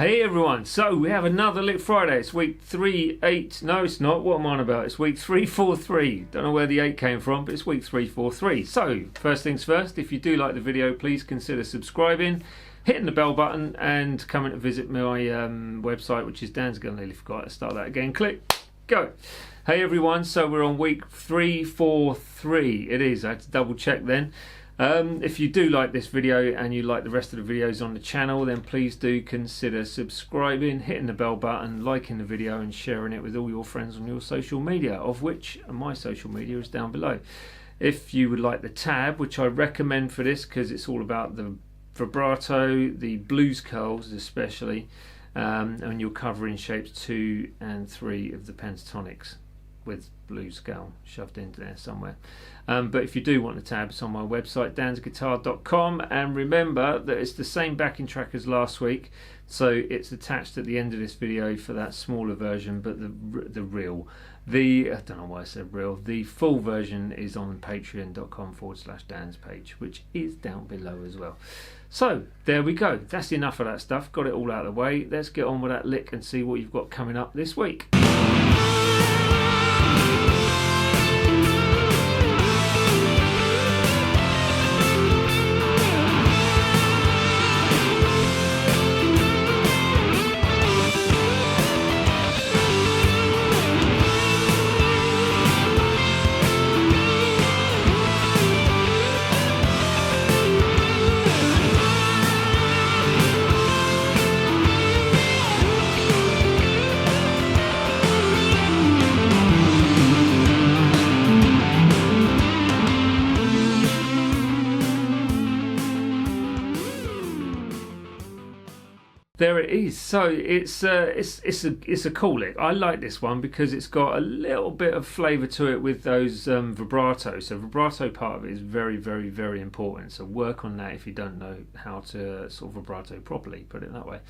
Hey everyone, so we have another Lick Friday. It's week 3-8, no it's not, what am I on about? It's week 343, don't know where the 8 came from, but it's week 343. So, first things first, if you do like the video, please consider subscribing, hitting the bell button, and coming to visit my website, which is Dan's Gun. Nearly forgot to start that again, click, go. Hey everyone, so we're on week 343, it is, I had to double check then. If you do like this video and you like the rest of the videos on the channel, then please do consider subscribing, hitting the bell button, liking the video and sharing it with all your friends on your social media, of which my social media is down below. If you would like the tab, which I recommend for this because it's all about the vibrato, the blues curls especially, and you're covering shapes 2 and 3 of the pentatonics with blues scale shoved into there somewhere. But if you do want the tab, it's on my website dansguitar.com, and remember that it's the same backing track as last week, so it's attached at the end of this video for that smaller version, but I don't know why I said real, the full version is on patreon.com/Dan's page, which is down below as well. So there we go, that's enough of that stuff, got it all out of the way. Let's get on with that lick and see what you've got coming up this week. There it is. So it's a cool lick. I like this one because it's got a little bit of flavour to it with those vibratos. So vibrato part of it is very, very, very important. So work on that if you don't know how to sort of vibrato properly, put it that way.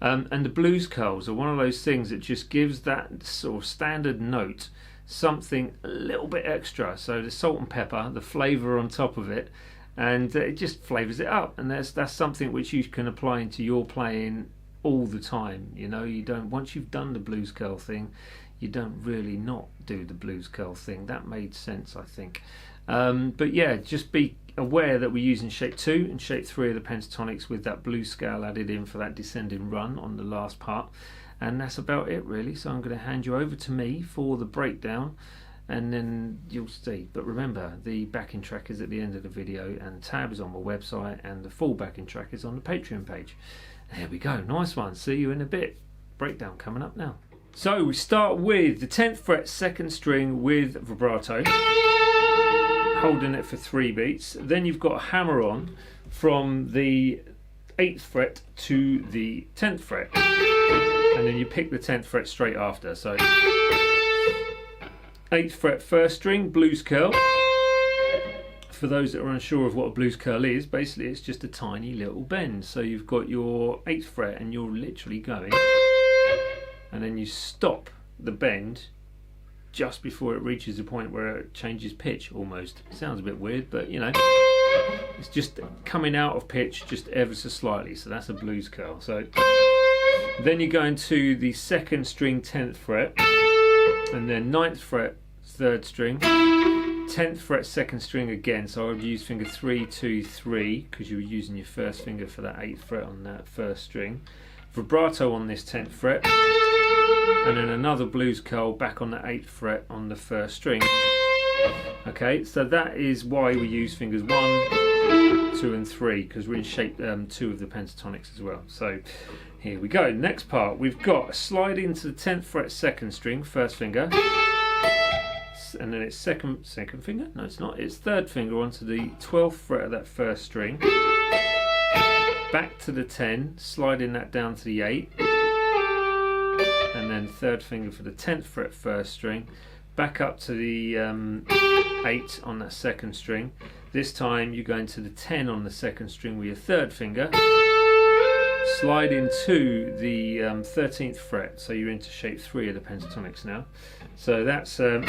And the blues curls are one of those things that just gives that sort of standard note something a little bit extra. So the salt and pepper, the flavour on top of it, and it just flavours it up. And that's something which you can apply into your playing all the time. You know, you don't, once you've done the blues curl thing, you don't really not do the blues curl thing. That made sense, I think. But yeah, just be aware that we're using shape 2 and shape 3 of the pentatonics with that blues scale added in for that descending run on the last part, and that's about it really. So I'm going to hand you over to me for the breakdown, and then you'll see. But remember, the backing track is at the end of the video, and tab is on my website, and the full backing track is on the Patreon page. There we go, nice one. See you in a bit. Breakdown coming up now. So we start with the 10th fret 2nd string with vibrato, holding it for 3 beats. Then you've got a hammer on from the 8th fret to the 10th fret, and then you pick the 10th fret straight after. So 8th fret 1st string, blues curl. For those that are unsure of what a blues curl is, basically it's just a tiny little bend. So you've got your 8th fret and you're literally going, and then you stop the bend just before it reaches the point where it changes pitch almost. It sounds a bit weird, but you know, it's just coming out of pitch just ever so slightly. So that's a blues curl. So then you go into the 2nd string 10th fret, and then 9th fret 3rd string, 10th fret 2nd string again. So I would use finger 3, 2, 3 because you were using your first finger for that 8th fret on that 1st string. Vibrato on this 10th fret, and then another blues curl back on the 8th fret on the 1st string. Okay, so that is why we use fingers 1, 2 and 3, because we're in shape 2 of the pentatonics as well. So here we go. Next part, we've got a slide into the 10th fret 2nd string, 1st finger, and then it's second finger, no it's not, it's 3rd finger onto the 12th fret of that 1st string, back to the 10, sliding that down to the 8, and then 3rd finger for the 10th fret 1st string, back up to the 8 on that 2nd string. This time you go into the 10 on the 2nd string with your 3rd finger, slide into the 13th fret, so you're into shape 3 of the pentatonics now. So that's okay,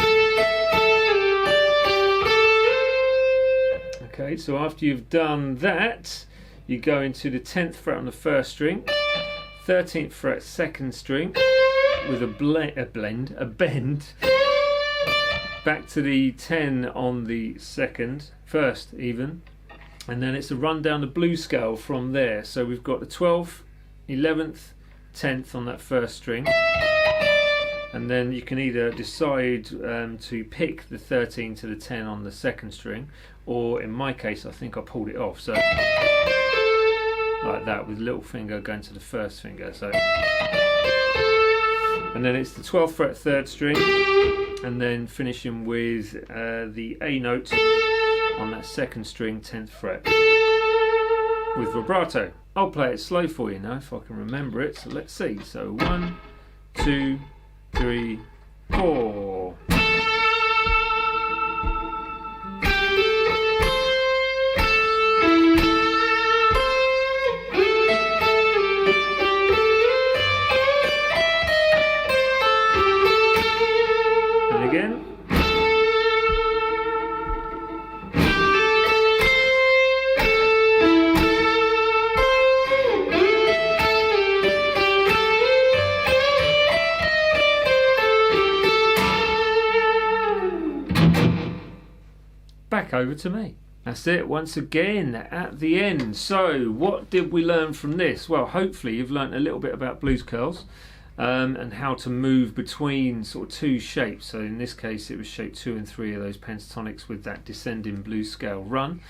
so after you've done that, you go into the 10th fret on the 1st string, 13th fret, 2nd string, with a bend, back to the 10 on the 2nd, 1st even, and then it's a run down the blues scale from there. So we've got the 12th, 11th, 10th on that 1st string, and then you can either decide to pick the 13 to the 10 on the 2nd string, or in my case I think I pulled it off, so like that, with little finger going to the 1st finger. So, and then it's the 12th fret, 3rd string, and then finishing with the A note on that 2nd string, 10th fret, with vibrato. I'll play it slow for you now if I can remember it. So let's see. So 1, 2, 3, 4. Again. Back over to me. That's it once again at the end. So what did we learn from this? Well, hopefully you've learned a little bit about blues curls. And how to move between sort of two shapes. So in this case it was shape 2 and 3 of those pentatonics with that descending blues scale run.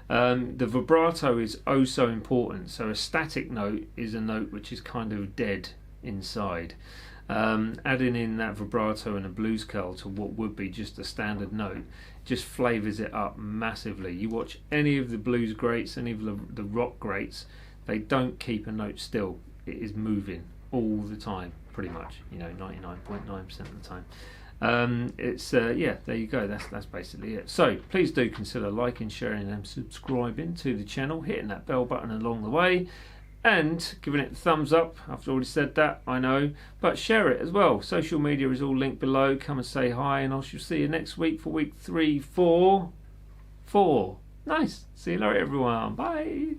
The vibrato is oh so important. So a static note is a note which is kind of dead inside. Adding in that vibrato and a blues curl to what would be just a standard note just flavours it up massively. You watch any of the blues greats, any of the rock greats, they don't keep a note still. It is moving all the time, pretty much, 99.9% of the time. Yeah, there you go, that's basically it. So please do consider liking, sharing and subscribing to the channel, hitting that bell button along the way, and giving it a thumbs up. I've already said that, I know, but share it as well. Social media is all linked below. Come and say hi, and I shall see you next week for week 3, 4. Nice. See you later everyone, bye.